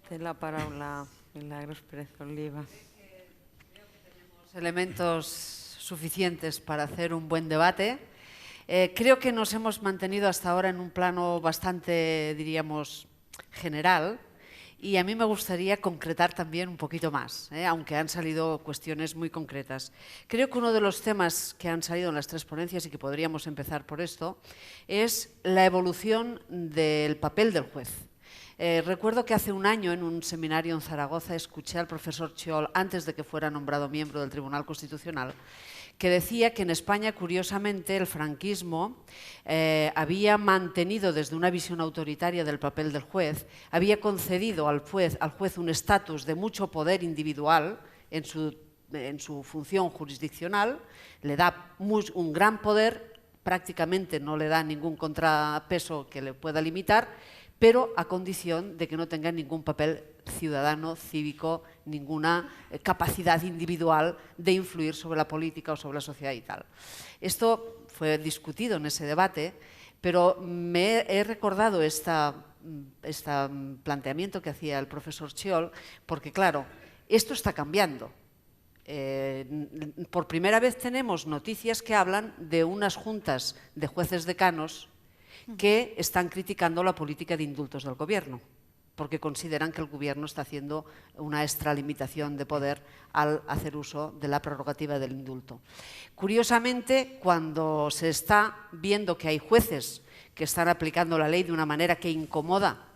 Té la paraula Milagros Pérez Oliva. Tenemos elementos suficientes para hacer un buen debate. Creo que nos hemos mantenido hasta ahora en un plano bastante, diríamos, general, y a mí me gustaría concretar también un poquito más, aunque han salido cuestiones muy concretas. Creo que uno de los temas que han salido en las tres ponencias, y que podríamos empezar por esto, es la evolución del papel del juez. Recuerdo que hace un año en un seminario en Zaragoza escuché al profesor Chiol, antes de que fuera nombrado miembro del Tribunal Constitucional, que decía que en España, curiosamente, el franquismo había mantenido desde una visión autoritaria del papel del juez, había concedido al juez un estatus de mucho poder individual en su función jurisdiccional, le da un gran poder, prácticamente no le da ningún contrapeso que le pueda limitar, pero a condición de que no tenga ningún papel ciudadano, cívico, ninguna capacidad individual de influir sobre la política o sobre la sociedad y tal. Esto fue discutido en ese debate, pero me he recordado este planteamiento que hacía el profesor Chiol, porque claro, esto está cambiando. Por primera vez tenemos noticias que hablan de unas juntas de jueces decanos que están criticando la política de indultos del gobierno, porque consideran que el gobierno está haciendo una extralimitación de poder al hacer uso de la prerrogativa del indulto. Curiosamente, cuando se está viendo que hay jueces que están aplicando la ley de una manera que incomoda,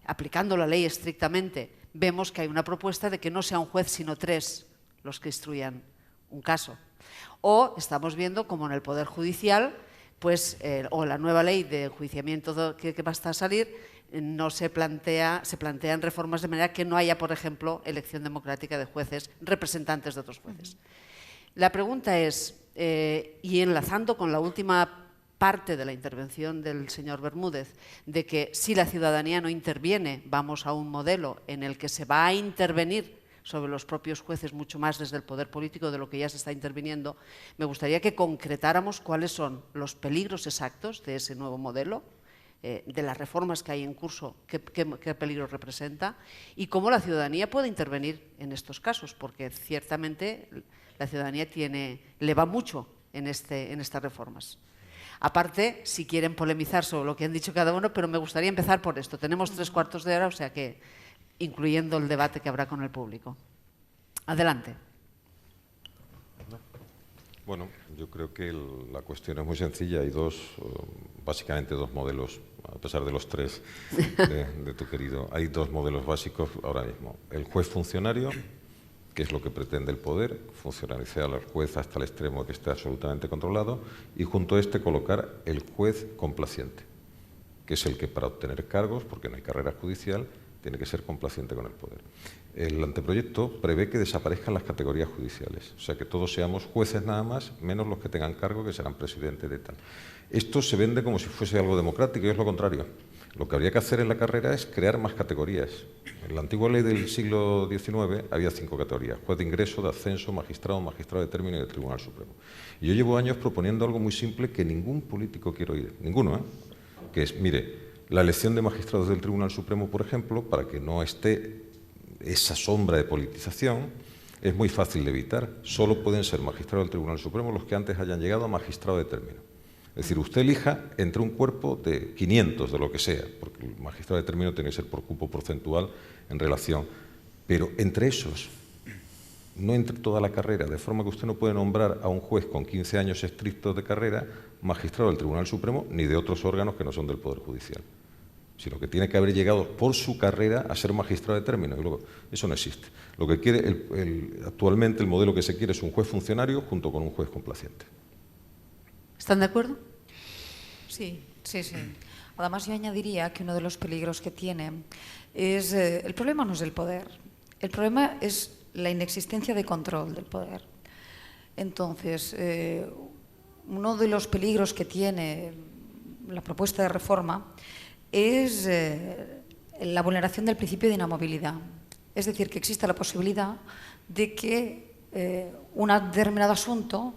aplicando la ley estrictamente, vemos que hay una propuesta de que no sea un juez sino tres los que instruyan un caso. O estamos viendo como en el Poder Judicial, pues, o la nueva ley de enjuiciamiento que va a salir, no se plantean reformas de manera que no haya, por ejemplo, elección democrática de jueces, representantes de otros jueces. La pregunta es, y enlazando con la última parte de la intervención del señor Bermúdez, de que si la ciudadanía no interviene, vamos a un modelo en el que se va a intervenir sobre los propios jueces mucho más desde el poder político de lo que ya se está interviniendo, me gustaría que concretáramos cuáles son los peligros exactos de ese nuevo modelo, de las reformas que hay en curso, qué peligro representa y cómo la ciudadanía puede intervenir en estos casos, porque ciertamente la ciudadanía le va mucho en estas reformas. Aparte, si quieren polemizar sobre lo que han dicho cada uno, pero me gustaría empezar por esto. Tenemos 3/4 de hora, o sea que incluyendo el debate que habrá con el público. Adelante. Bueno, yo creo que la cuestión es muy sencilla. Hay básicamente dos modelos, a pesar de los tres de tu querido. Hay dos modelos básicos ahora mismo. El juez funcionario, que es lo que pretende el poder, funcionarizar al juez hasta el extremo que esté absolutamente controlado, y junto a este colocar el juez complaciente, que es el que para obtener cargos, porque no hay carrera judicial, tiene que ser complaciente con el poder. El anteproyecto prevé que desaparezcan las categorías judiciales, o sea que todos seamos jueces nada más, menos los que tengan cargo, que serán presidentes de tal. Esto se vende como si fuese algo democrático y es lo contrario. Lo que habría que hacer en la carrera es crear más categorías. En la antigua ley del siglo XIX había 5 categorías: juez de ingreso, de ascenso, magistrado, magistrado de término y de Tribunal Supremo. Y yo llevo años proponiendo algo muy simple que ningún político quiere oír, ninguno, que es, mire, la elección de magistrados del Tribunal Supremo, por ejemplo, para que no esté esa sombra de politización, es muy fácil de evitar. Solo pueden ser magistrados del Tribunal Supremo los que antes hayan llegado a magistrado de término. Es decir, usted elija entre un cuerpo de 500, de lo que sea, porque el magistrado de término tiene que ser por cupo porcentual en relación, pero entre esos, no entre toda la carrera, de forma que usted no puede nombrar a un juez con 15 años estrictos de carrera magistrado del Tribunal Supremo ni de otros órganos que no son del Poder Judicial, sino que tiene que haber llegado por su carrera a ser magistrado de término. Y luego, eso no existe. Lo que quiere actualmente el modelo que se quiere es un juez funcionario junto con un juez complaciente. ¿Están de acuerdo? Sí. Además, yo añadiría que uno de los peligros que tiene es... el problema no es el poder, el problema es la inexistencia de control del poder. Entonces, uno de los peligros que tiene la propuesta de reforma es la vulneración del principio de inamovilidad. Es decir, que exista la posibilidad de que un determinado asunto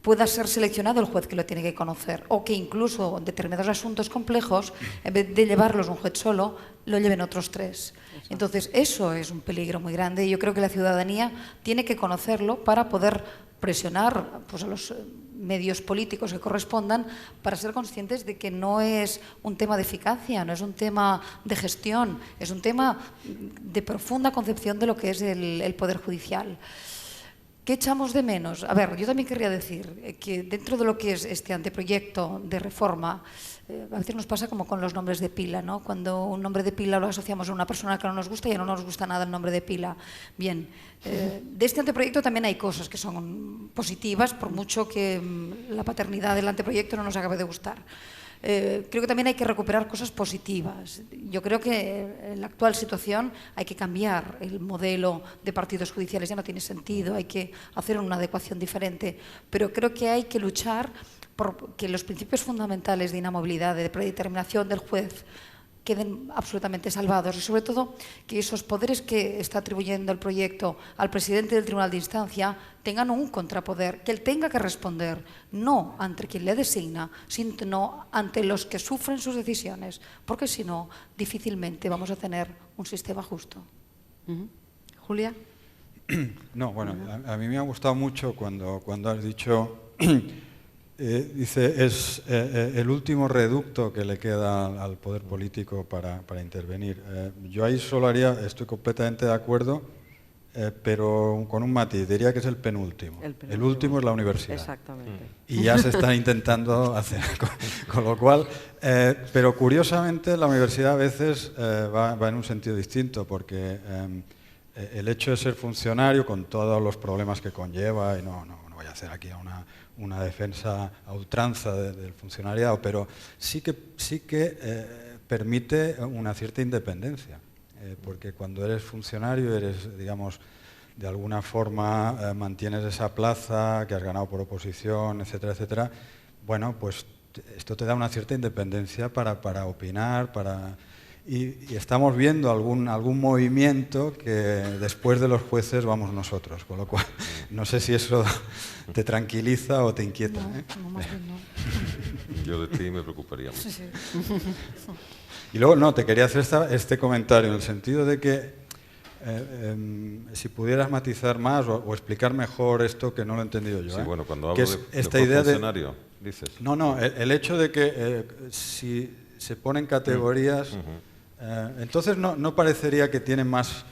pueda ser seleccionado el juez que lo tiene que conocer, o que incluso determinados asuntos complejos, en vez de llevarlos un juez solo, lo lleven otros 3. Entonces, eso es un peligro muy grande y yo creo que la ciudadanía tiene que conocerlo para poder presionar pues, a los medios políticos que correspondan para ser conscientes de que no es un tema de eficacia, no es un tema de gestión, es un tema de profunda concepción de lo que es el Poder Judicial. ¿Qué echamos de menos? A ver, yo también querría decir que dentro de lo que es este anteproyecto de reforma, a veces nos pasa como con los nombres de pila, ¿no? Cuando un nombre de pila lo asociamos a una persona que no nos gusta y ya no nos gusta nada el nombre de pila. Bien, de este anteproyecto también hay cosas que son positivas, por mucho que la paternidad del anteproyecto no nos acabe de gustar. Creo que también hay que recuperar cosas positivas. Yo creo que en la actual situación hay que cambiar el modelo de partidos judiciales, ya no tiene sentido, hay que hacer una adecuación diferente, pero creo que hay que luchar por que los principios fundamentales de inamovilidad, de predeterminación del juez, queden absolutamente salvados y sobre todo que esos poderes que está atribuyendo el proyecto al presidente del Tribunal de Instancia tengan un contrapoder, que él tenga que responder no ante quien le designa, sino ante los que sufren sus decisiones, porque si no, difícilmente vamos a tener un sistema justo. Julia. No, bueno, a mí me ha gustado mucho cuando has dicho... dice, es el último reducto que le queda al poder político para intervenir. Yo ahí solo haría, estoy completamente de acuerdo, pero con un matiz, diría que es el penúltimo. El último es la universidad. Exactamente. Y ya se están intentando hacer, con lo cual, pero curiosamente la universidad a veces va en un sentido distinto, porque el hecho de ser funcionario, con todos los problemas que conlleva, y no voy a hacer aquí una defensa a ultranza del funcionariado, pero sí que permite una cierta independencia, porque cuando eres funcionario eres, digamos, de alguna forma mantienes esa plaza que has ganado por oposición, etcétera, etcétera. Bueno, pues esto te da una cierta independencia para opinar, y estamos viendo algún movimiento que después de los jueces vamos nosotros, con lo cual no sé si eso te tranquiliza o te inquieta. No, más bien no. Yo de ti me preocuparía mucho. Sí. Y luego, te quería hacer este comentario en el sentido de que si pudieras matizar más o explicar mejor esto que no lo he entendido yo. Sí, bueno, cuando hablo que es de esta idea funcionario, dices. No, el hecho de que si se ponen categorías, entonces no parecería que tiene más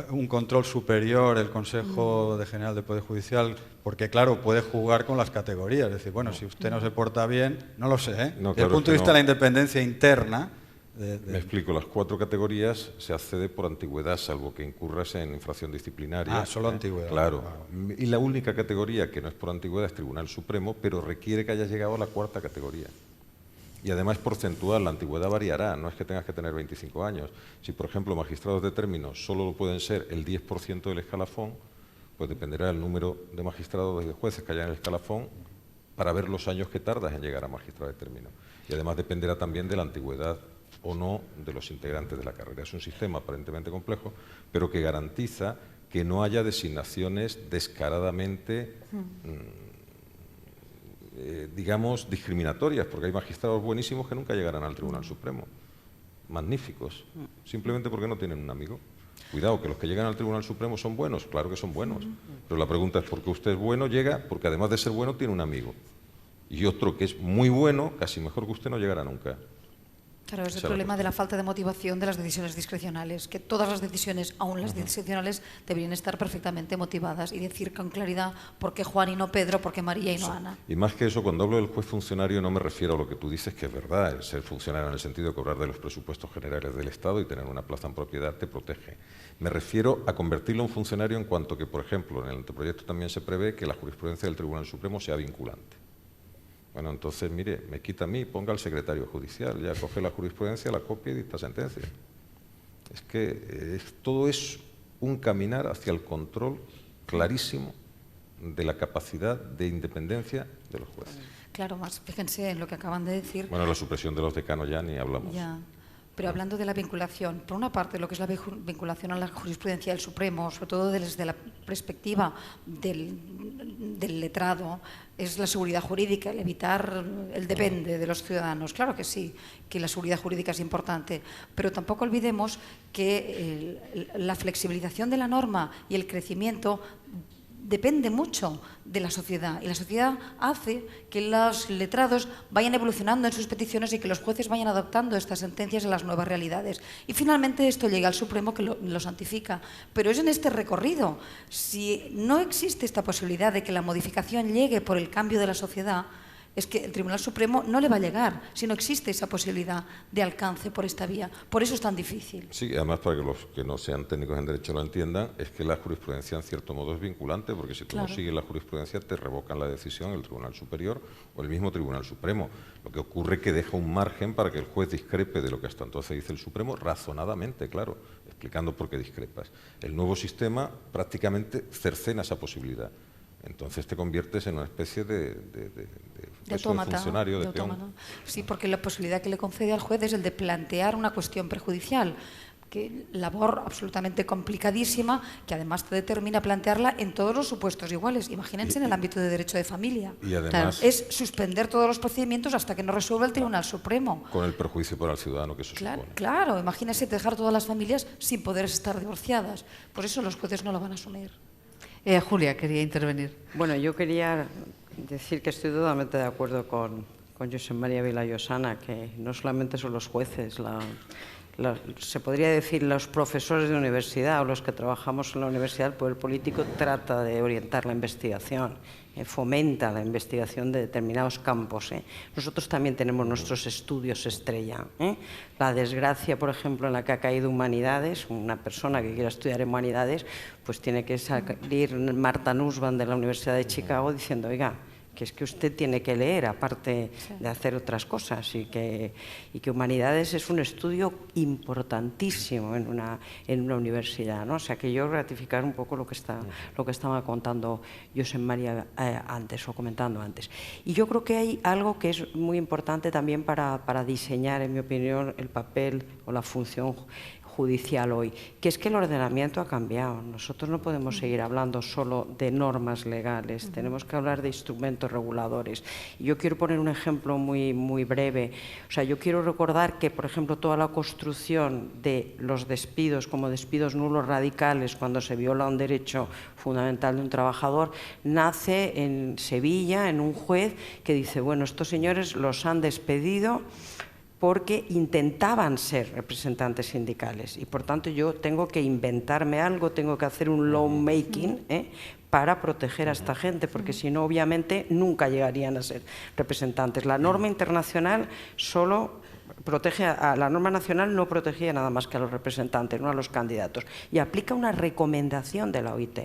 un control superior el Consejo General del Poder Judicial, porque claro, puede jugar con las categorías, es decir, bueno, si usted no se porta bien, no lo sé, No, desde el claro, punto de vista de la independencia interna. Me explico, las 4 categorías se accede por antigüedad, salvo que incurras en infracción disciplinaria. Ah, solo antigüedad. Claro. Y la única categoría que no es por antigüedad es Tribunal Supremo, pero requiere que hayas llegado a la 4ª categoría. Y además es porcentual, la antigüedad variará, no es que tengas que tener 25 años. Si, por ejemplo, magistrados de término solo pueden ser el 10% del escalafón, pues dependerá del número de magistrados y de jueces que haya en el escalafón para ver los años que tardas en llegar a magistrado de término. Y además dependerá también de la antigüedad o no de los integrantes de la carrera. Es un sistema aparentemente complejo, pero que garantiza que no haya designaciones descaradamente, digamos, discriminatorias, porque hay magistrados buenísimos que nunca llegarán al Tribunal Supremo, magníficos, simplemente porque no tienen un amigo. Cuidado, que los que llegan al Tribunal Supremo son buenos, claro que son buenos, pero la pregunta es, ¿por qué usted es bueno? Llega porque además de ser bueno tiene un amigo. Y otro que es muy bueno, casi mejor que usted, no llegará nunca. Claro, es el problema de la falta de motivación de las decisiones discrecionales, que todas las decisiones, aún las discrecionales, deberían estar perfectamente motivadas y decir con claridad por qué Juan y no Pedro, por qué María y no Ana. Y más que eso, cuando hablo del juez funcionario no me refiero a lo que tú dices, que es verdad, el ser funcionario en el sentido de cobrar de los presupuestos generales del Estado y tener una plaza en propiedad te protege. Me refiero a convertirlo en funcionario en cuanto que, por ejemplo, en el anteproyecto también se prevé que la jurisprudencia del Tribunal Supremo sea vinculante. Bueno, entonces, mire, me quita a mí, ponga al secretario judicial, ya coge la jurisprudencia, la copia y dicta sentencia. Es que todo es un caminar hacia el control clarísimo de la capacidad de independencia de los jueces. Claro, más fíjense en lo que acaban de decir. Bueno, la supresión de los decanos ya ni hablamos. Ya. Pero hablando de la vinculación, por una parte, lo que es la vinculación a la jurisprudencia del Supremo, sobre todo desde la perspectiva del letrado, es la seguridad jurídica, el evitar el depende de los ciudadanos. Claro que sí, que la seguridad jurídica es importante, pero tampoco olvidemos que la flexibilización de la norma y el crecimiento depende mucho de la sociedad, y la sociedad hace que los letrados vayan evolucionando en sus peticiones y que los jueces vayan adaptando estas sentencias a las nuevas realidades. Y finalmente esto llega al Supremo, que lo santifica. Pero es en este recorrido. Si no existe esta posibilidad de que la modificación llegue por el cambio de la sociedad, es que el Tribunal Supremo no le va a llegar si no existe esa posibilidad de alcance por esta vía. Por eso es tan difícil. Sí, además, para que los que no sean técnicos en derecho lo entiendan, es que la jurisprudencia en cierto modo es vinculante, porque si tú no sigues la jurisprudencia te revocan la decisión el Tribunal Superior o el mismo Tribunal Supremo. Lo que ocurre es que deja un margen para que el juez discrepe de lo que hasta entonces dice el Supremo, razonadamente, claro, explicando por qué discrepas. El nuevo sistema prácticamente cercena esa posibilidad. Entonces te conviertes en una especie de autómata, funcionario, de peón. Sí, porque la posibilidad que le concede al juez es el de plantear una cuestión prejudicial, que labor absolutamente complicadísima, que además te determina plantearla en todos los supuestos iguales. Imagínense en el ámbito de derecho de familia. Y además, es suspender todos los procedimientos hasta que no resuelva el Tribunal Supremo. Con el perjuicio para el ciudadano que eso supone. Claro, imagínense dejar todas las familias sin poder estar divorciadas. Por eso los jueces no lo van a asumir. Julia quería intervenir. Bueno, yo quería decir que estoy totalmente de acuerdo con Josep María Vilallosana, que no solamente son los jueces, se podría decir los profesores de universidad o los que trabajamos en la universidad. El poder político trata de orientar la investigación, fomenta la investigación de determinados campos. Nosotros también tenemos nuestros estudios estrella. La desgracia, por ejemplo, en la que ha caído Humanidades, una persona que quiera estudiar en Humanidades, pues tiene que salir Marta Nussbaum de la Universidad de Chicago diciendo, oiga, que es que usted tiene que leer, aparte de hacer otras cosas, y que Humanidades es un estudio importantísimo en una universidad, ¿no? O sea, que yo ratificar un poco lo que estaba contando Josep María antes, o comentando antes. Y yo creo que hay algo que es muy importante también para diseñar, en mi opinión, el papel o la función judicial hoy, que es que el ordenamiento ha cambiado. Nosotros no podemos seguir hablando solo de normas legales, tenemos que hablar de instrumentos reguladores. Y yo quiero poner un ejemplo muy, muy breve. O sea, yo quiero recordar que, por ejemplo, toda la construcción de los despidos como despidos nulos radicales, cuando se viola un derecho fundamental de un trabajador, nace en Sevilla, en un juez que dice, bueno, estos señores los han despedido porque intentaban ser representantes sindicales y por tanto yo tengo que inventarme algo, tengo que hacer un law making para proteger a esta gente, porque si no obviamente nunca llegarían a ser representantes. La norma internacional solo protege la norma nacional no protegía nada más que a los representantes, no a los candidatos, y aplica una recomendación de la OIT.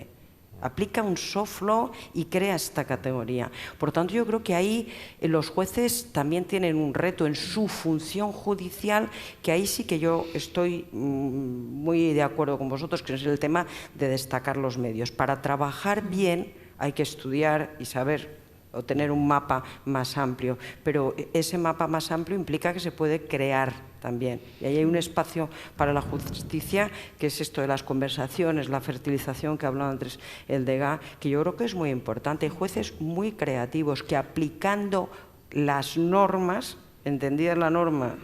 Aplica un soft law y crea esta categoría. Por tanto, yo creo que ahí los jueces también tienen un reto en su función judicial, que ahí sí que yo estoy muy de acuerdo con vosotros, que es el tema de destacar los medios. Para trabajar bien hay que estudiar y saber o tener un mapa más amplio, pero ese mapa más amplio implica que se puede crear también. Y ahí hay un espacio para la justicia, que es esto de las conversaciones, la fertilización que hablaba antes el Degà, que yo creo que es muy importante. Hay jueces muy creativos que aplicando las normas, entendida la norma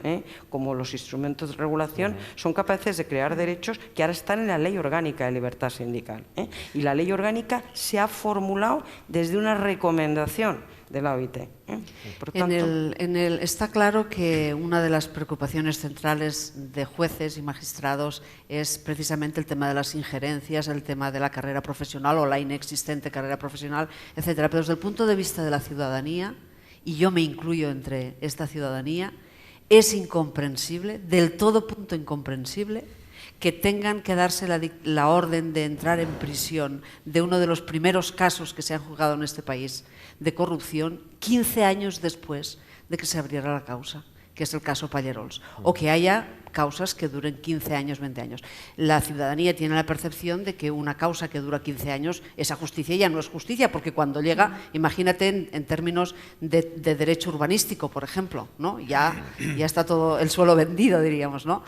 como los instrumentos de regulación, son capaces de crear derechos que ahora están en la Ley Orgánica de Libertad Sindical. Y la Ley Orgánica se ha formulado desde una recomendación de la OIT. Por tanto, está claro que una de las preocupaciones centrales de jueces y magistrados es precisamente el tema de las injerencias, el tema de la carrera profesional o la inexistente carrera profesional, etcétera. Pero desde el punto de vista de la ciudadanía, y yo me incluyo entre esta ciudadanía, es incomprensible, del todo punto incomprensible, que tengan que darse la orden de entrar en prisión de uno de los primeros casos que se han juzgado en este país de corrupción 15 años después de que se abriera la causa, que es el caso Pallerols, o que haya causas que duren 15 años, 20 años. La ciudadanía tiene la percepción de que una causa que dura 15 años, esa justicia ya no es justicia, porque cuando llega, imagínate en términos de derecho urbanístico, por ejemplo, ¿no? Ya está todo el suelo vendido, diríamos, ¿no?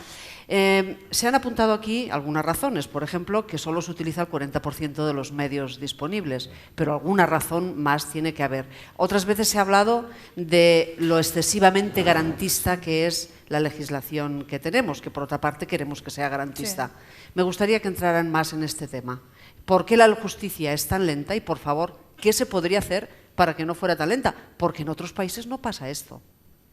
Se han apuntado aquí algunas razones, por ejemplo, que solo se utiliza el 40% de los medios disponibles, pero alguna razón más tiene que haber. Otras veces se ha hablado de lo excesivamente garantista que es la legislación que tenemos, que por otra parte queremos que sea garantista. Sí. Me gustaría que entraran más en este tema. ¿Por qué la justicia es tan lenta? Y, por favor, ¿qué se podría hacer para que no fuera tan lenta? Porque en otros países no pasa esto.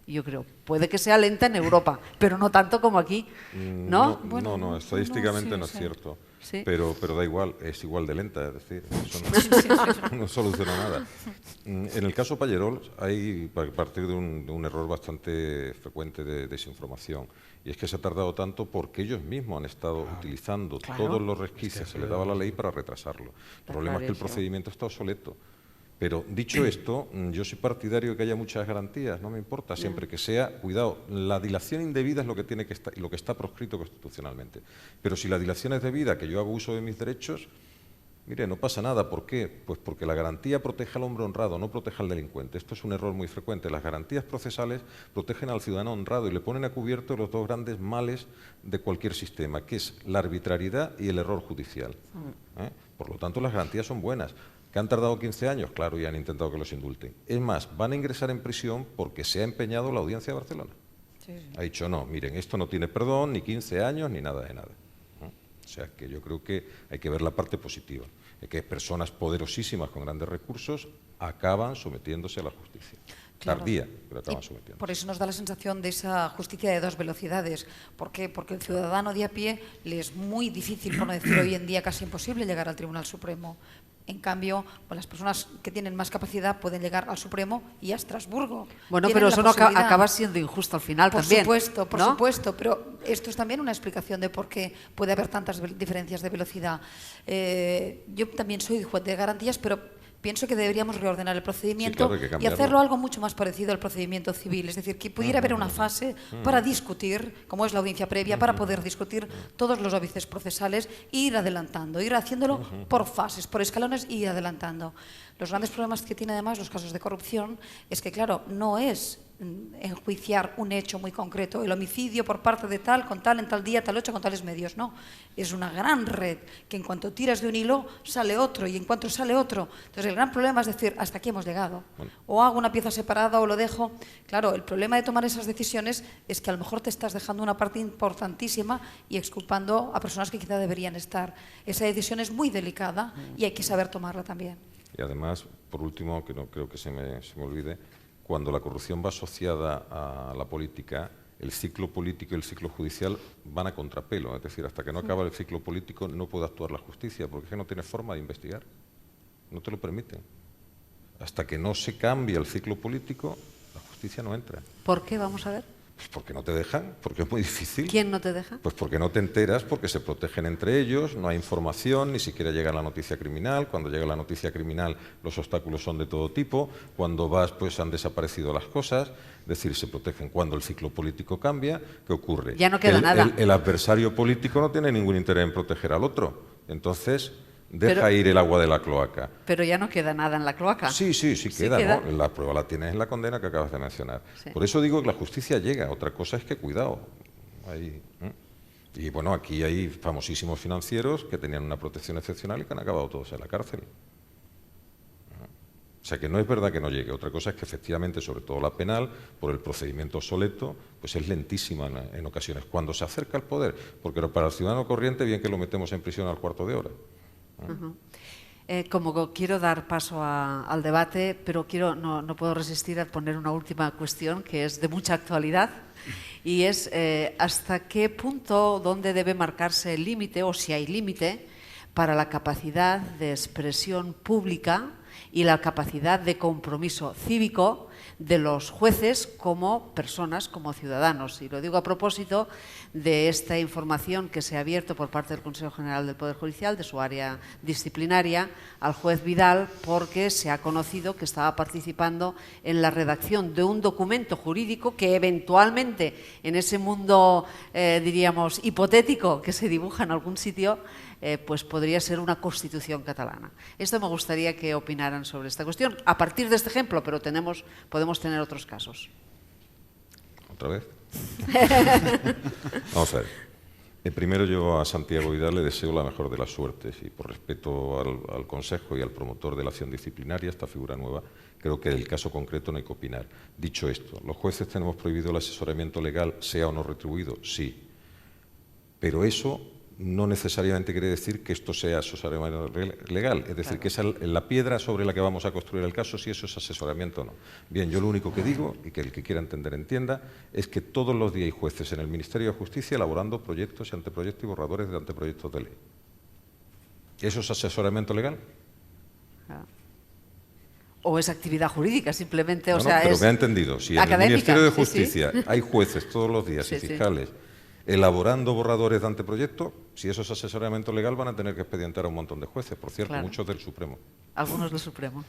Yo creo, puede que sea lenta en Europa, pero no tanto como aquí, ¿no? No, estadísticamente no es cierto, sí. Pero da igual, es igual de lenta, es decir, eso no soluciona nada. En el caso Pallerols hay partir de un error bastante frecuente de desinformación, y es que se ha tardado tanto porque ellos mismos han estado utilizando todos los resquicios que se les daba la ley para retrasarlo. El problema es que el procedimiento está obsoleto. Pero dicho esto, yo soy partidario de que haya muchas garantías, no me importa, siempre que sea, cuidado, la dilación indebida es lo que tiene que estar, lo que está proscrito constitucionalmente. Pero si la dilación es debida, que yo hago uso de mis derechos, mire, no pasa nada. ¿Por qué? Pues porque la garantía protege al hombre honrado, no protege al delincuente. Esto es un error muy frecuente. Las garantías procesales protegen al ciudadano honrado y le ponen a cubierto los dos grandes males de cualquier sistema, que es la arbitrariedad y el error judicial. Por lo tanto, las garantías son buenas. ¿Que han tardado 15 años? Claro, y han intentado que los indulten. Es más, van a ingresar en prisión porque se ha empeñado la Audiencia de Barcelona. Sí. Ha dicho, no, miren, esto no tiene perdón, ni 15 años, ni nada de nada. ¿No? O sea, que yo creo que hay que ver la parte positiva, de que personas poderosísimas con grandes recursos acaban sometiéndose a la justicia. Claro. Tardía, pero acaban sometiendo. Por eso nos da la sensación de esa justicia de dos velocidades. ¿Por qué? Porque el ciudadano de a pie le es muy difícil, por no decir hoy en día casi imposible, llegar al Tribunal Supremo. En cambio, pues las personas que tienen más capacidad pueden llegar al Supremo y a Estrasburgo. Bueno, pero eso no acaba siendo injusto al final también. Por supuesto, pero esto es también una explicación de por qué puede haber tantas diferencias de velocidad. Yo también soy juez de garantías, pero pienso que deberíamos reordenar el procedimiento y hacerlo algo mucho más parecido al procedimiento civil. Es decir, que pudiera haber una fase para discutir, como es la audiencia previa, para poder discutir todos los óbices procesales e ir adelantando, ir haciéndolo por fases, por escalones e ir adelantando. Los grandes problemas que tiene además los casos de corrupción es que, claro, no es enjuiciar un hecho muy concreto, el homicidio por parte de tal, con tal, en tal día, tal hecho, con tales medios, no. Es una gran red que en cuanto tiras de un hilo sale otro y en cuanto sale otro. Entonces el gran problema es decir, hasta aquí hemos llegado. O hago una pieza separada o lo dejo. Claro, el problema de tomar esas decisiones es que a lo mejor te estás dejando una parte importantísima y exculpando a personas que quizá deberían estar. Esa decisión es muy delicada y hay que saber tomarla también. Y además, por último, que no creo que se me olvide, cuando la corrupción va asociada a la política, el ciclo político y el ciclo judicial van a contrapelo. Es decir, hasta que no acaba el ciclo político no puede actuar la justicia, porque es que no tiene forma de investigar. No te lo permiten. Hasta que no se cambie el ciclo político, la justicia no entra. ¿Por qué? Vamos a ver. Pues porque no te dejan, porque es muy difícil. ¿Quién no te deja? Pues porque no te enteras, porque se protegen entre ellos, no hay información, ni siquiera llega la noticia criminal. Cuando llega la noticia criminal, los obstáculos son de todo tipo. Cuando vas, pues han desaparecido las cosas. Es decir, se protegen. Cuando el ciclo político cambia, ¿qué ocurre? Ya no queda nada. El adversario político no tiene ningún interés en proteger al otro. Entonces deja ir el agua de la cloaca. Pero ya no queda nada en la cloaca. Sí queda, ¿no? La prueba la tienes en la condena que acabas de mencionar. Sí. Por eso digo que la justicia llega. Otra cosa es que cuidado. Y bueno, aquí hay famosísimos financieros que tenían una protección excepcional y que han acabado todos en la cárcel. O sea que no es verdad que no llegue. Otra cosa es que efectivamente, sobre todo la penal, por el procedimiento obsoleto, pues es lentísima en ocasiones. Cuando se acerca al poder, porque para el ciudadano corriente, bien que lo metemos en prisión al cuarto de hora. Como quiero dar paso al debate, pero no puedo resistir a poner una última cuestión que es de mucha actualidad y es hasta qué punto, dónde debe marcarse el límite o si hay límite para la capacidad de expresión pública y la capacidad de compromiso cívico de los jueces como personas, como ciudadanos. Y lo digo a propósito de esta información que se ha abierto por parte del Consejo General del Poder Judicial, de su área disciplinaria, al juez Vidal, porque se ha conocido que estaba participando en la redacción de un documento jurídico que eventualmente en ese mundo, diríamos, hipotético que se dibuja en algún sitio, pues podría ser una constitución catalana. Esto me gustaría que opinaran sobre esta cuestión, a partir de este ejemplo, pero podemos tener otros casos. ¿Otra vez? Vamos a ver. Primero, yo a Santiago Vidal le deseo la mejor de las suertes y por respeto al Consejo y al promotor de la acción disciplinaria, esta figura nueva, creo que del caso concreto no hay que opinar. Dicho esto, ¿los jueces tenemos prohibido el asesoramiento legal, sea o no retribuido? Sí. Pero eso no necesariamente quiere decir que esto sea asesoramiento legal, es decir, que es la piedra sobre la que vamos a construir el caso, si eso es asesoramiento o no. Bien, yo lo único que digo, y que el que quiera entender entienda, es que todos los días hay jueces en el Ministerio de Justicia elaborando proyectos y anteproyectos y borradores de anteproyectos de ley. ¿Eso es asesoramiento legal? O es actividad jurídica, simplemente, No, o sea, pero es me ha entendido. Si en académica, el Ministerio de sí, sí. Justicia hay jueces todos los días y fiscales elaborando borradores de anteproyecto, si eso es asesoramiento legal van a tener que expedientar a un montón de jueces, por cierto, Claro. muchos del Supremo. Algunos del Supremo.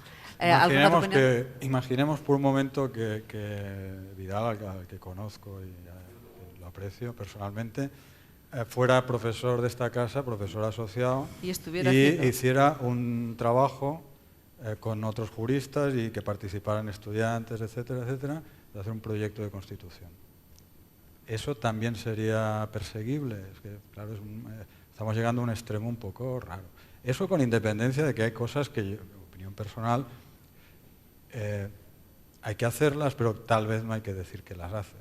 Imaginemos por un momento que Vidal, al que conozco y lo aprecio personalmente, fuera profesor de esta casa, profesor asociado, Y estuviera haciendo- hiciera un trabajo con otros juristas y que participaran estudiantes, etcétera, etcétera, de hacer un proyecto de constitución. ¿Eso también sería perseguible? Es que, claro, estamos llegando a un extremo un poco raro. Eso con independencia de que hay cosas que, opinión personal, hay que hacerlas, pero tal vez no hay que decir que las haces.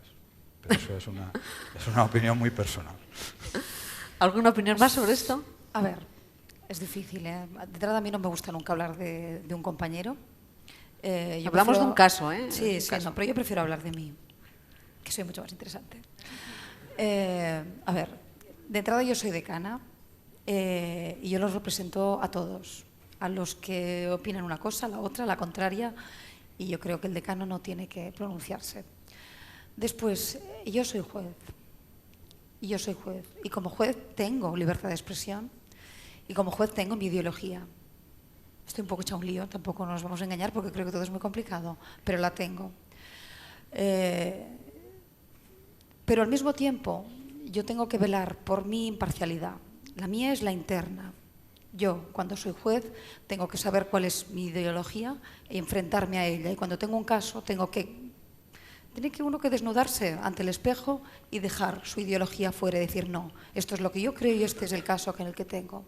Pero eso es una opinión muy personal. ¿Alguna opinión más sobre esto? A ver, es difícil, ¿eh? De entrada a mí no me gusta nunca hablar de un compañero. Yo Hablamos de un caso, ¿eh? Sí, Un sí, caso. no, pero yo prefiero hablar de mí, que soy mucho más interesante. A ver, de entrada yo soy decana y yo los represento a todos, a los que opinan una cosa, la otra, la contraria, y yo creo que el decano no tiene que pronunciarse. Después, yo soy juez, y como juez tengo libertad de expresión, y como juez tengo mi ideología. Estoy un poco hecha un lío, tampoco nos vamos a engañar porque creo que todo es muy complicado, pero la tengo. Pero al mismo tiempo yo tengo que velar por mi imparcialidad. La mía es la interna. Yo, cuando soy juez, tengo que saber cuál es mi ideología e enfrentarme a ella. Y cuando tengo un caso, tiene que uno que desnudarse ante el espejo y dejar su ideología fuera y decir, no, esto es lo que yo creo y este es el caso en el que tengo.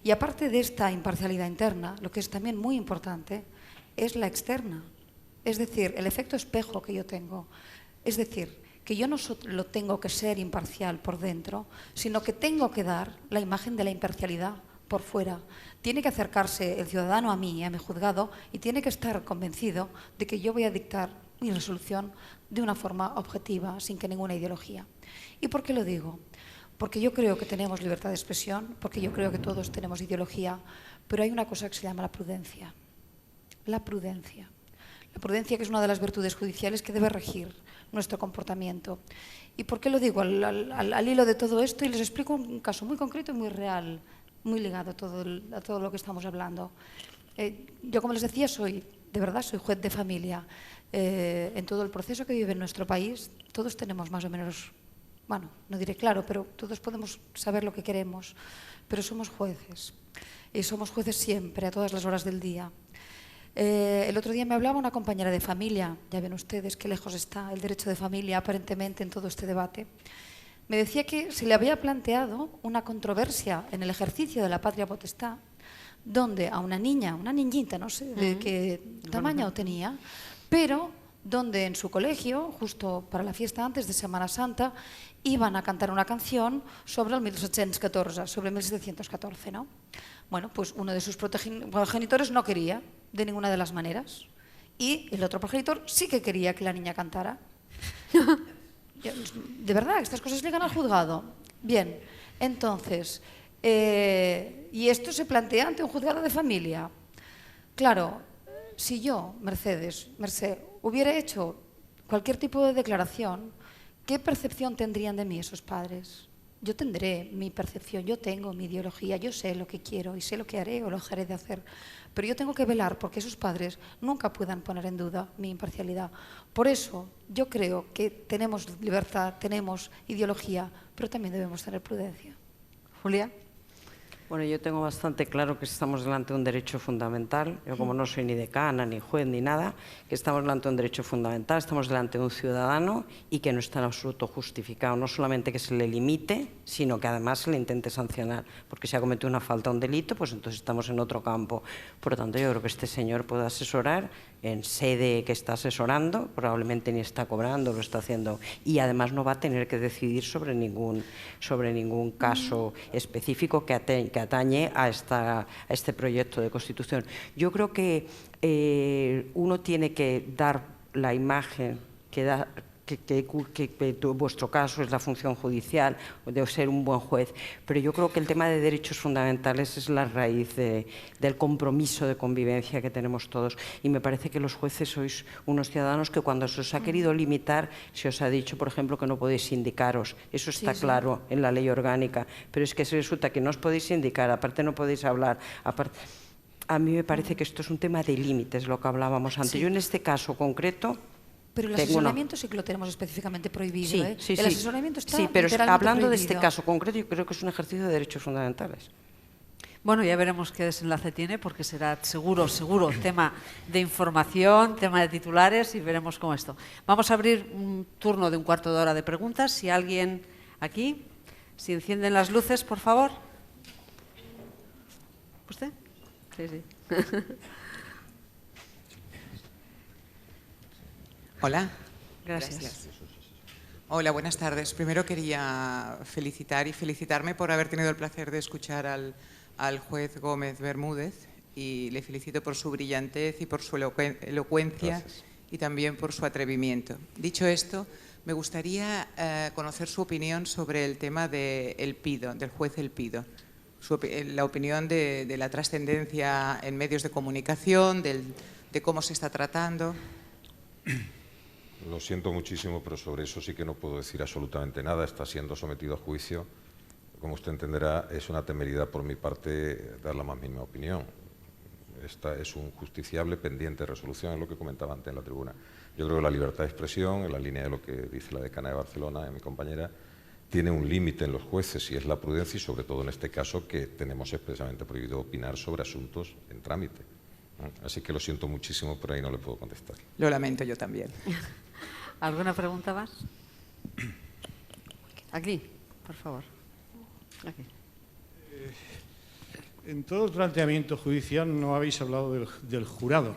Y aparte de esta imparcialidad interna, lo que es también muy importante es la externa. Es decir, el efecto espejo que yo tengo. Es decir, que yo no solo tengo que ser imparcial por dentro, sino que tengo que dar la imagen de la imparcialidad por fuera. Tiene que acercarse el ciudadano a mí, a mi juzgado, y tiene que estar convencido de que yo voy a dictar mi resolución de una forma objetiva, sin que ninguna ideología. ¿Y por qué lo digo? Porque yo creo que tenemos libertad de expresión, porque yo creo que todos tenemos ideología, pero hay una cosa que se llama la prudencia. La prudencia. La prudencia, que es una de las virtudes judiciales que debe regir nuestro comportamiento. ¿Y por qué lo digo? Al hilo de todo esto, y les explico un caso muy concreto y muy real, muy ligado a todo lo que estamos hablando. Yo, como les decía, de verdad soy juez de familia. En todo el proceso que vive en nuestro país, todos tenemos más o menos, bueno, no diré claro, pero todos podemos saber lo que queremos, pero somos jueces. Y somos jueces siempre, a todas las horas del día. El otro día me hablaba una compañera de familia, ya ven ustedes qué lejos está el derecho de familia aparentemente en todo este debate. Me decía que se le había planteado una controversia en el ejercicio de la patria potestad, donde a una niñita, no sé de qué tamaño tenía, pero donde en su colegio, justo para la fiesta antes de Semana Santa, iban a cantar una canción sobre el 1714, sobre 1714, ¿no? Bueno, pues uno de sus progenitores no quería, de ninguna de las maneras, y el otro progenitor sí que quería que la niña cantara. De verdad, estas cosas llegan al juzgado. Bien, entonces, y esto se plantea ante un juzgado de familia. Claro, si yo, Merced, hubiera hecho cualquier tipo de declaración, ¿qué percepción tendrían de mí esos padres? Yo tendré mi percepción, yo tengo mi ideología, yo sé lo que quiero y sé lo que haré o lo dejaré de hacer. Pero yo tengo que velar porque esos padres nunca puedan poner en duda mi imparcialidad. Por eso yo creo que tenemos libertad, tenemos ideología, pero también debemos tener prudencia. Julia. Bueno, yo tengo bastante claro que estamos delante de un derecho fundamental. Yo, como no soy ni decana, ni juez, ni nada, que estamos delante de un derecho fundamental, estamos delante de un ciudadano y que no está en absoluto justificado, no solamente que se le limite, sino que además se le intente sancionar, porque si ha cometido una falta o un delito, pues entonces estamos en otro campo. Por lo tanto, yo creo que este señor puede asesorar en sede que está asesorando, probablemente ni está cobrando, lo está haciendo, y además no va a tener que decidir sobre ningún caso específico que atañe a este proyecto de Constitución. Yo creo que uno tiene que dar la imagen que da que vuestro caso es la función judicial, de ser un buen juez, pero yo creo que el tema de derechos fundamentales es la raíz del compromiso de convivencia que tenemos todos, y me parece que los jueces sois unos ciudadanos que cuando se os ha querido limitar, se os ha dicho, por ejemplo, que no podéis sindicaros, eso está claro en la ley orgánica, pero es que resulta que no os podéis sindicar, aparte no podéis hablar, aparte... A mí me parece que esto es un tema de límites, lo que hablábamos antes. Yo en este caso concreto... Pero el asesoramiento sí que lo tenemos específicamente prohibido. Sí, el asesoramiento está pero hablando prohibido. de este caso concreto, yo creo que es un ejercicio de derechos fundamentales. Bueno, ya veremos qué desenlace tiene, porque será seguro tema de información, tema de titulares, y veremos cómo esto. Vamos a abrir un turno de un cuarto de hora de preguntas. Si alguien aquí, si encienden las luces, por favor. ¿Usted? Sí. Hola. Gracias. Hola, buenas tardes. Primero quería felicitarme por haber tenido el placer de escuchar al juez Gómez Bermúdez, y le felicito por su brillantez y por su elocuencia. Gracias. Y también por su atrevimiento. Dicho esto, me gustaría conocer su opinión sobre el tema del juez Elpido. La opinión de la trascendencia en medios de comunicación, de cómo se está tratando. Lo siento muchísimo, pero sobre eso sí que no puedo decir absolutamente nada. Está siendo sometido a juicio. Como usted entenderá, es una temeridad por mi parte dar la más mínima opinión. Esta es un justiciable pendiente de resolución, es lo que comentaba antes en la tribuna. Yo creo que la libertad de expresión, en la línea de lo que dice la decana de Barcelona, mi compañera, tiene un límite en los jueces, y es la prudencia, y sobre todo en este caso que tenemos expresamente prohibido opinar sobre asuntos en trámite. Así que lo siento muchísimo, pero ahí no le puedo contestar. Lo lamento yo también. ¿Alguna pregunta más? Aquí, por favor. Aquí. En todo el planteamiento judicial no habéis hablado del jurado.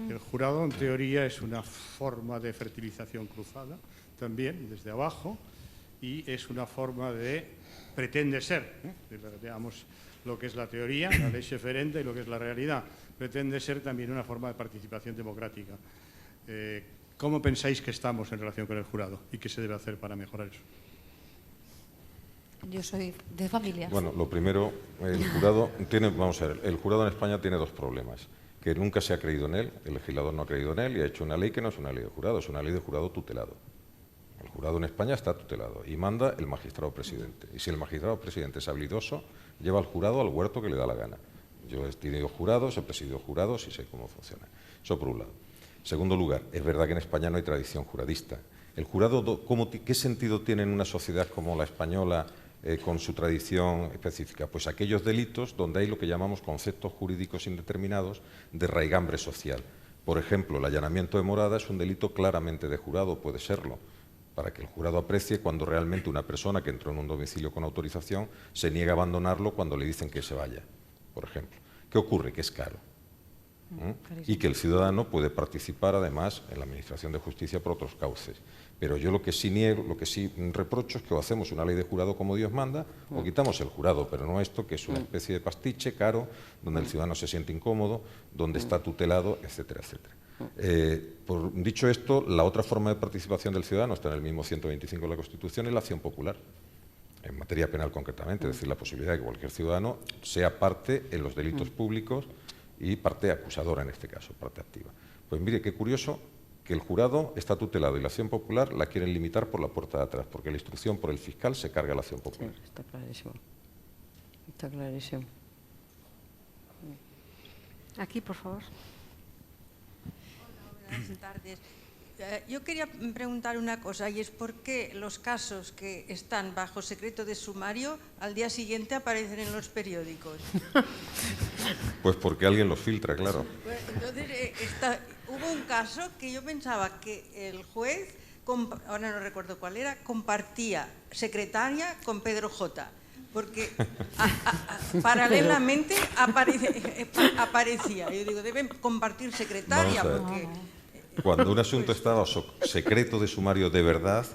El jurado, en teoría, es una forma de fertilización cruzada, también desde abajo, y es una forma de pretende ser, veamos lo que es la teoría, la ley ferenda, y lo que es la realidad. Pretende ser también una forma de participación democrática. ¿Cómo pensáis que estamos en relación con el jurado y qué se debe hacer para mejorar eso? Yo soy de familia. Bueno, lo primero, el jurado vamos a ver, el jurado en España tiene dos problemas: que nunca se ha creído en él, el legislador no ha creído en él y ha hecho una ley que no es una ley de jurado, es una ley de jurado tutelado. El jurado en España está tutelado y manda el magistrado presidente. Y si el magistrado presidente es habilidoso, lleva al jurado al huerto que le da la gana. Yo he tenido jurados, he presidido jurados y sé cómo funciona. Eso por un lado. Segundo lugar, es verdad que en España no hay tradición juradista. El jurado, ¿qué sentido tiene en una sociedad como la española con su tradición específica? Pues aquellos delitos donde hay lo que llamamos conceptos jurídicos indeterminados de raigambre social. Por ejemplo, el allanamiento de morada es un delito claramente de jurado, puede serlo, para que el jurado aprecie cuando realmente una persona que entró en un domicilio con autorización se niega a abandonarlo cuando le dicen que se vaya, por ejemplo. ¿Qué ocurre? Que es caro. Y que el ciudadano puede participar además en la administración de justicia por otros cauces. Pero yo lo que sí niego, lo que sí reprocho es que o hacemos una ley de jurado como Dios manda o quitamos el jurado, pero no esto, que es una especie de pastiche caro, donde el ciudadano se siente incómodo, donde está tutelado, etcétera, etcétera. Dicho esto, la otra forma de participación del ciudadano está en el mismo 125 de la Constitución, es la acción popular. En materia penal concretamente, es decir, la posibilidad de que cualquier ciudadano sea parte en los delitos públicos y parte acusadora en este caso, parte activa. Pues mire, qué curioso que el jurado está tutelado y la acción popular la quieren limitar por la puerta de atrás, porque la instrucción por el fiscal se carga la acción popular. Sí, está clarísimo. Está clarísimo. Aquí, por favor. Hola, buenas tardes. Yo quería preguntar una cosa, y es por qué los casos que están bajo secreto de sumario al día siguiente aparecen en los periódicos. Pues porque alguien los filtra, claro. Entonces, hubo un caso que yo pensaba que el juez, ahora no recuerdo cuál era, compartía secretaria con Pedro J., porque paralelamente aparecía. Yo digo, deben compartir secretaria, Vamos a porque... Cuando un asunto está bajo secreto de sumario de verdad,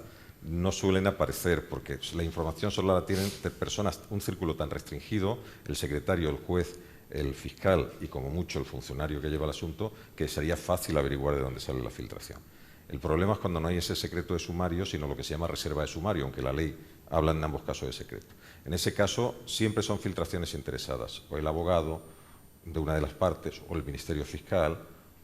no suelen aparecer, porque la información solo la tienen personas, un círculo tan restringido, el secretario, el juez, el fiscal y como mucho el funcionario que lleva el asunto, que sería fácil averiguar de dónde sale la filtración. El problema es cuando no hay ese secreto de sumario, sino lo que se llama reserva de sumario, aunque la ley habla en ambos casos de secreto. En ese caso siempre son filtraciones interesadas, o el abogado de una de las partes, o el Ministerio Fiscal,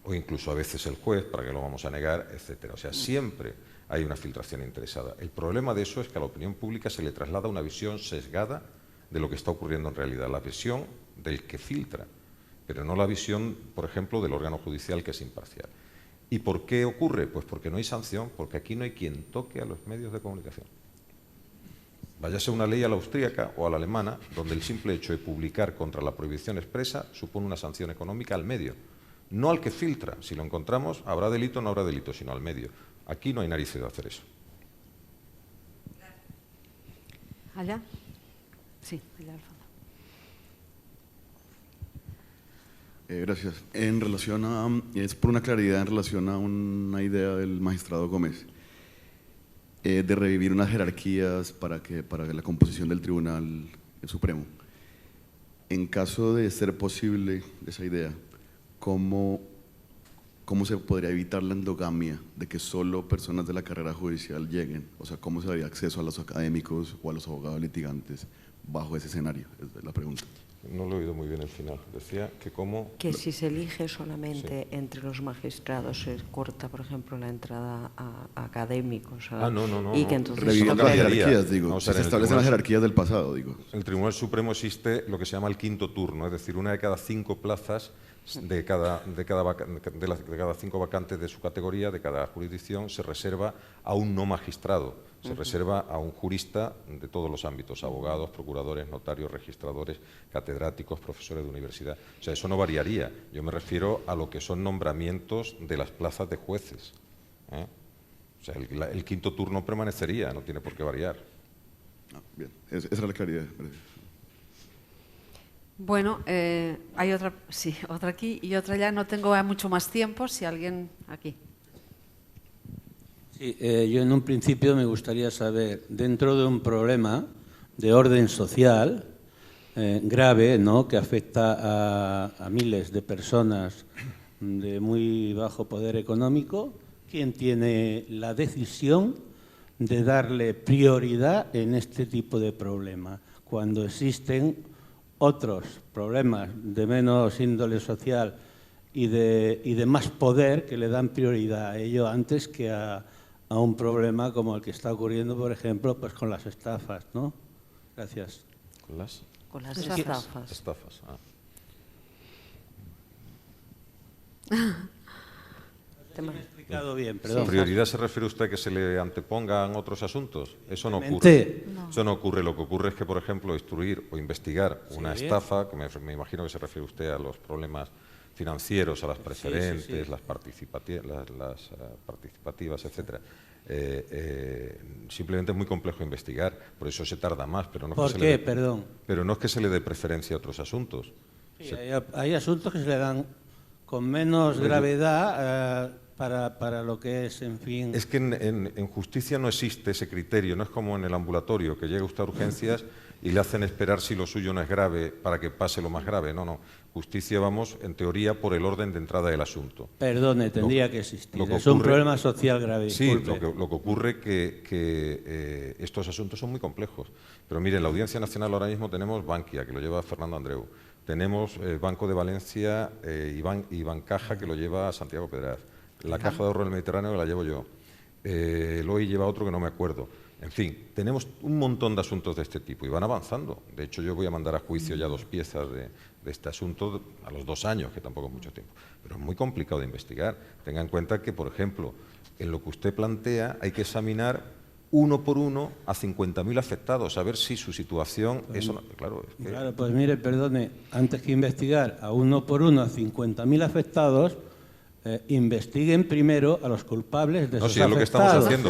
o incluso a veces el juez, para que lo vamos a negar, etcétera. O sea, siempre hay una filtración interesada. El problema de eso es que a la opinión pública se le traslada una visión sesgada de lo que está ocurriendo en realidad, la visión del que filtra, pero no la visión, por ejemplo, del órgano judicial que es imparcial. ¿Y por qué ocurre? Pues porque no hay sanción, porque aquí no hay quien toque a los medios de comunicación. Váyase una ley a la austríaca o a la alemana, donde el simple hecho de publicar contra la prohibición expresa supone una sanción económica al medio. No al que filtra. Si lo encontramos, habrá delito o no habrá delito, sino al medio. Aquí no hay narices de hacer eso. ¿Allá? Sí, allá al fondo. Gracias. En relación a, es por una claridad en relación a una idea del magistrado Gómez, de revivir unas jerarquías para la composición del Tribunal Supremo. En caso de ser posible esa idea, ¿cómo se podría evitar la endogamia de que solo personas de la carrera judicial lleguen? O sea, ¿cómo se daría acceso a los académicos o a los abogados litigantes bajo ese escenario? Es la pregunta. No lo he oído muy bien el final. Decía que cómo... Que si se elige solamente entre los magistrados, se corta, por ejemplo, la entrada a académicos. No. Y que entonces... Reviviendo las jerarquías, digo. Vamos a ver, se establecen las jerarquías del pasado, digo. En el Tribunal Supremo existe lo que se llama el quinto turno, es decir, una de cada 5 plazas de cada 5 vacantes de su categoría, de cada jurisdicción, se reserva a un no magistrado. Se reserva a un jurista de todos los ámbitos, abogados, procuradores, notarios, registradores, catedráticos, profesores de universidad. O sea, eso no variaría. Yo me refiero a lo que son nombramientos de las plazas de jueces. O sea, el quinto turno permanecería, no tiene por qué variar. Bien, esa era la claridad. Bueno, hay otra, sí, otra aquí y otra allá. No tengo mucho más tiempo, si alguien aquí. Sí, yo en un principio me gustaría saber, dentro de un problema de orden social grave, ¿no?, que afecta a miles de personas de muy bajo poder económico, ¿quién tiene la decisión de darle prioridad en este tipo de problema? Cuando existen otros problemas de menos índole social y de más poder que le dan prioridad a ello antes que a un problema como el que está ocurriendo, por ejemplo, pues con las estafas, ¿no? Gracias. ¿Con las? Con las estafas. Estafas, Me he explicado bien, perdón. ¿Prioridad se refiere usted a que se le antepongan otros asuntos? Eso no ocurre. No. Eso no ocurre. Lo que ocurre es que, por ejemplo, instruir o investigar una estafa, que me imagino que se refiere usted a los problemas financieros, a las preferentes, las participativas, etcétera. Simplemente es muy complejo investigar, por eso se tarda más. Pero no ¿Por qué? Perdón. Pero no es que se le dé preferencia a otros asuntos. Sí, hay asuntos que se le dan con menos gravedad para lo que es, en fin... Es que en justicia no existe ese criterio, no es como en el ambulatorio, que llega usted a urgencias y le hacen esperar si lo suyo no es grave para que pase lo más grave. No. Justicia, vamos, en teoría, por el orden de entrada del asunto. Perdone, tendría que existir. Es un problema social grave. Sí, lo que ocurre que estos asuntos son muy complejos. Pero mire, en la Audiencia Nacional ahora mismo tenemos Bankia, que lo lleva Fernando Andreu. Tenemos Banco de Valencia y Bancaja, que lo lleva Santiago Pedraz. La Caja de Ahorro del Mediterráneo la llevo yo. Eloy lleva otro que no me acuerdo. En fin, tenemos un montón de asuntos de este tipo y van avanzando. De hecho, yo voy a mandar a juicio ya 2 piezas de este asunto a los 2 años, que tampoco es mucho tiempo. Pero es muy complicado de investigar. Tenga en cuenta que, por ejemplo, en lo que usted plantea hay que examinar uno por uno a 50.000 afectados, a ver si su situación... Claro, pues mire, perdone, antes que investigar a uno por uno a 50.000 afectados... investiguen primero a los culpables de esos afectados. No, sí, es lo que estamos haciendo.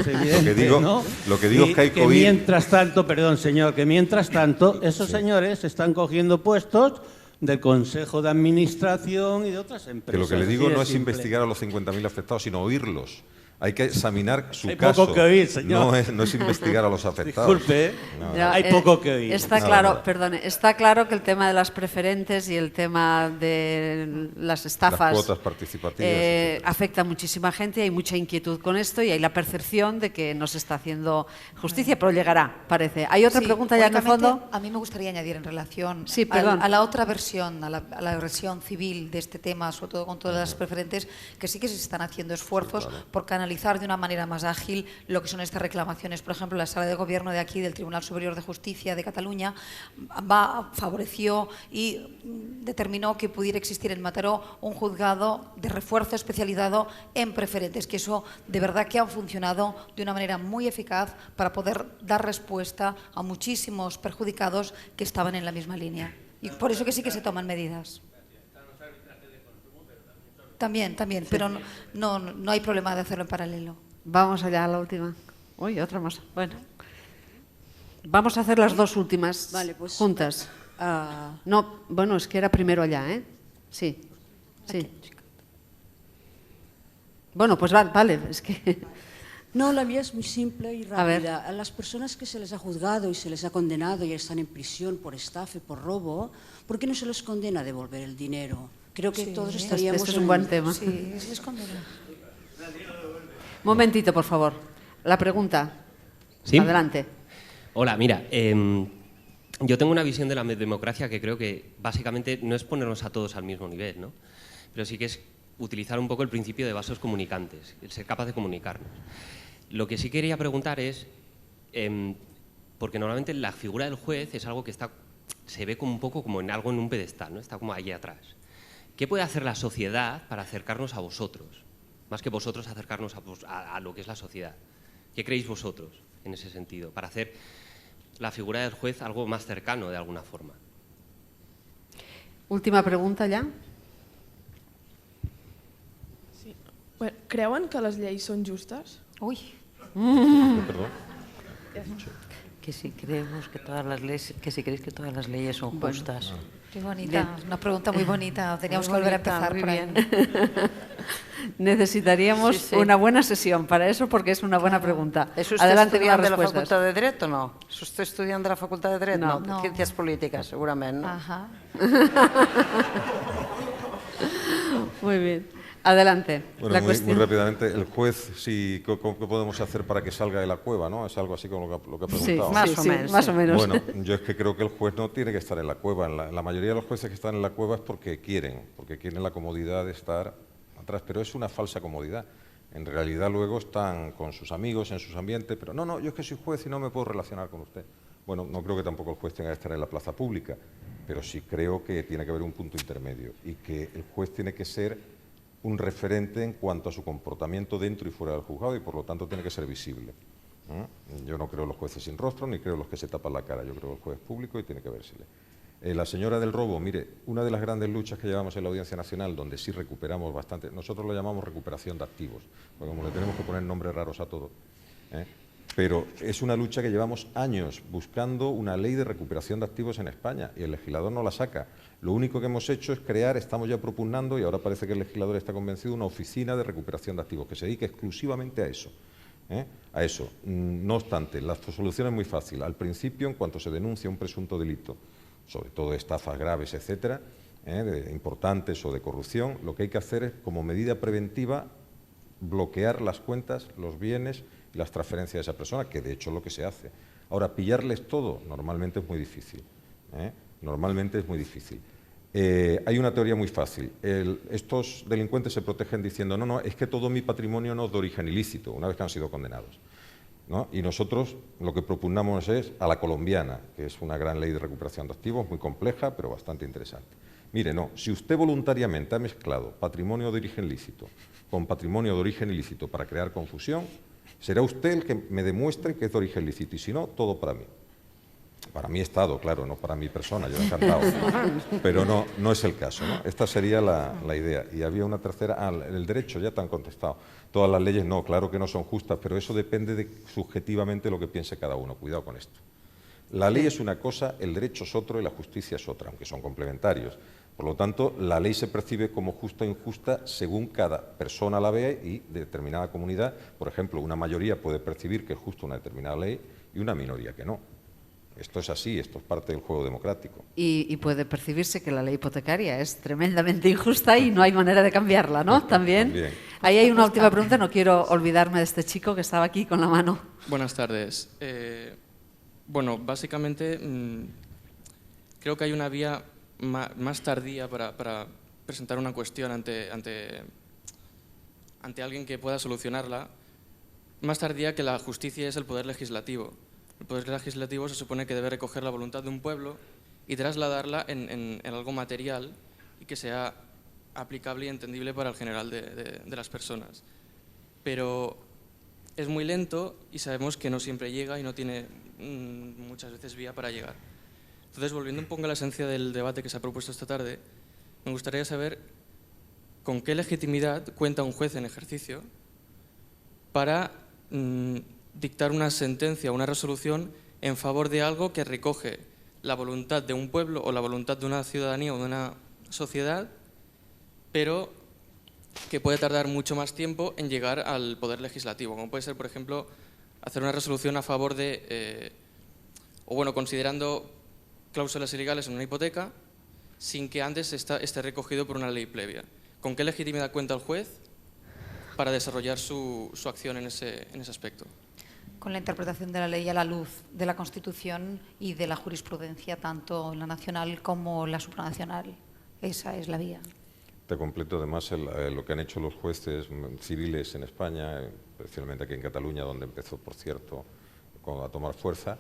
Lo que digo es que hay que mientras tanto, perdón, señor, que mientras tanto esos señores están cogiendo puestos del Consejo de Administración y de otras empresas. Que lo que le digo no es investigar a los 50.000 afectados, sino oírlos. Hay que examinar su caso. Hay poco que oír, señor. No es investigar a los afectados. Disculpe, hay poco que oír. Está claro, perdone, está claro que el tema de las preferentes y el tema de las estafas, las cuotas participativas, afecta a muchísima gente, hay mucha inquietud con esto y hay la percepción de que no se está haciendo justicia, pero llegará, parece. ¿Hay otra pregunta ya en el fondo? A mí me gustaría añadir en relación a la otra versión, a la versión civil de este tema, sobre todo con todas las preferentes, que sí que se están haciendo esfuerzos por canalizar de una manera más ágil lo que son estas reclamaciones. Por ejemplo, la Sala de Gobierno de aquí, del Tribunal Superior de Justicia de Cataluña, favoreció y determinó que pudiera existir en Mataró un juzgado de refuerzo especializado en preferentes, que eso de verdad que han funcionado de una manera muy eficaz para poder dar respuesta a muchísimos perjudicados que estaban en la misma línea. Y por eso que sí que se toman medidas. También, pero no hay problema de hacerlo en paralelo. Vamos allá a la última. Uy, otra más. Bueno. Vamos a hacer las 2 últimas juntas. No, bueno, es que era primero allá, ¿eh? Sí. Bueno, pues vale, es que... No, la mía es muy simple y rápida. A las personas que se les ha juzgado y se les ha condenado y están en prisión por estafa y por robo, ¿por qué no se les condena a devolver el dinero? Creo que todos estaríamos... Este es un buen tema. Sí, se les condena. Momentito, por favor. La pregunta. ¿Sí? Adelante. Hola, mira, yo tengo una visión de la democracia que creo que básicamente no es ponernos a todos al mismo nivel, ¿no? Pero sí que es utilizar un poco el principio de vasos comunicantes, el ser capaz de comunicarnos. Lo que sí quería preguntar es, porque normalmente la figura del juez es algo que se ve como un poco como en algo en un pedestal, ¿no? Está como ahí atrás. ¿Qué puede hacer la sociedad para acercarnos a vosotros? Más que vosotros acercarnos a lo que es la sociedad. ¿Qué creéis vosotros en ese sentido? Para hacer la figura del juez algo más cercano de alguna forma. Última pregunta ja. Sí. Bueno, creuen que les lleis són justes? Ui. Perdón. Que si creemos que todas las leyes, que si creéis que todas las leyes son justas. Qué bonita, una pregunta muy bonita. Teníamos que volver a empezar por ahí. Necesitaríamos una buena sesión para eso, porque es una buena pregunta. ¿Es usted estudiante de la Facultad de Derecho o no? ¿Es usted estudiante de la Facultad de Derecho? No. Ciencias Políticas, seguramente, ¿no? Ajá. Muy bien. Adelante. Bueno, muy rápidamente, el juez, sí, ¿qué podemos hacer para que salga de la cueva? ¿No? Es algo así como lo que ha preguntado. Sí, más o menos. Bueno, yo es que creo que el juez no tiene que estar en la cueva. La mayoría de los jueces que están en la cueva es porque quieren la comodidad de estar atrás, pero es una falsa comodidad. En realidad luego están con sus amigos, en sus ambientes, pero no, yo es que soy juez y no me puedo relacionar con usted. Bueno, no creo que tampoco el juez tenga que estar en la plaza pública, pero sí creo que tiene que haber un punto intermedio y que el juez tiene que ser un referente en cuanto a su comportamiento dentro y fuera del juzgado y por lo tanto tiene que ser visible. Yo no creo en los jueces sin rostro ni creo en los que se tapan la cara, yo creo en el juez público y tiene que vérsele. La señora del robo, mire, una de las grandes luchas que llevamos en la Audiencia Nacional, donde sí recuperamos bastante, nosotros lo llamamos recuperación de activos, porque como le tenemos que poner nombres raros a todo, pero es una lucha que llevamos años buscando una ley de recuperación de activos en España y el legislador no la saca. Lo único que hemos hecho es crear, estamos ya propugnando y ahora parece que el legislador está convencido, una oficina de recuperación de activos que se dedique exclusivamente a eso. A eso. No obstante, la solución es muy fácil. Al principio, en cuanto se denuncia un presunto delito, sobre todo estafas graves, etcétera, importantes o de corrupción, lo que hay que hacer es, como medida preventiva, bloquear las cuentas, los bienes y las transferencias de esa persona, que de hecho es lo que se hace. Ahora, pillarles todo normalmente es muy difícil. Normalmente es muy difícil. Hay una teoría muy fácil. Estos delincuentes se protegen diciendo, no, es que todo mi patrimonio no es de origen ilícito, una vez que han sido condenados, ¿no? Y nosotros lo que propugnamos es a la colombiana, que es una gran ley de recuperación de activos, muy compleja, pero bastante interesante. Mire, no, si usted voluntariamente ha mezclado patrimonio de origen lícito con patrimonio de origen ilícito para crear confusión, será usted el que me demuestre que es de origen lícito, y si no, todo para mí. Para mi Estado, claro, no para mi persona, yo encantado, pero no es el caso, ¿no? Esta sería la idea. Y había una tercera, el derecho, ya te han contestado. Todas las leyes, no, claro que no son justas, pero eso depende de subjetivamente lo que piense cada uno. Cuidado con esto. La ley es una cosa, el derecho es otro y la justicia es otra, aunque son complementarios. Por lo tanto, la ley se percibe como justa o injusta según cada persona la vea y determinada comunidad. Por ejemplo, una mayoría puede percibir que es justa una determinada ley y una minoría que no. Esto es así, esto es parte del juego democrático. Y puede percibirse que la ley hipotecaria es tremendamente injusta y no hay manera de cambiarla, ¿no? También. Ahí hay una última pregunta, no quiero olvidarme de este chico que estaba aquí con la mano. Buenas tardes. Bueno, básicamente creo que hay una vía más tardía para presentar una cuestión ante alguien que pueda solucionarla, más tardía que la justicia es el poder legislativo. El poder legislativo se supone que debe recoger la voluntad de un pueblo y trasladarla en algo material y que sea aplicable y entendible para el general de las personas. Pero es muy lento y sabemos que no siempre llega y no tiene muchas veces vía para llegar. Entonces, volviendo un poco a la esencia del debate que se ha propuesto esta tarde, me gustaría saber con qué legitimidad cuenta un juez en ejercicio para dictar una sentencia o una resolución en favor de algo que recoge la voluntad de un pueblo o la voluntad de una ciudadanía o de una sociedad, pero que puede tardar mucho más tiempo en llegar al poder legislativo, como puede ser, por ejemplo, hacer una resolución a favor de, considerando cláusulas ilegales en una hipoteca sin que antes esté recogido por una ley previa. ¿Con qué legitimidad cuenta el juez para desarrollar su acción en ese aspecto? Con la interpretación de la ley a la luz de la Constitución y de la jurisprudencia, tanto la nacional como la supranacional. Esa es la vía. Te completo además lo que han hecho los jueces civiles en España, especialmente aquí en Cataluña, donde empezó, por cierto, a tomar fuerza,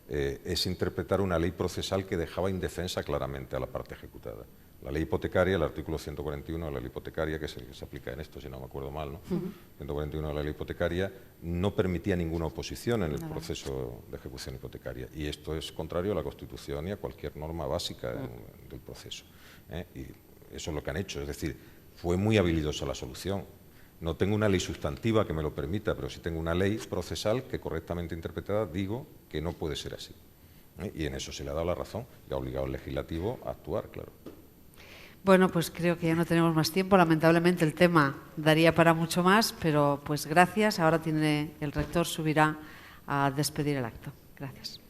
es interpretar una ley procesal que dejaba indefensa claramente a la parte ejecutada. La ley hipotecaria, el artículo 141 de la ley hipotecaria, que es el que se aplica en esto, si no me acuerdo mal, ¿no? 141 de la ley hipotecaria, no permitía ninguna oposición en el proceso de ejecución hipotecaria. Y esto es contrario a la Constitución y a cualquier norma básica del proceso. Y eso es lo que han hecho. Es decir, fue muy habilidosa la solución. No tengo una ley sustantiva que me lo permita, pero sí tengo una ley procesal que, correctamente interpretada, digo que no puede ser así. Y en eso se le ha dado la razón y ha obligado al legislativo a actuar, claro. Bueno, pues creo que ya no tenemos más tiempo. Lamentablemente el tema daría para mucho más, pero pues gracias. Ahora el rector subirá a despedir el acto. Gracias.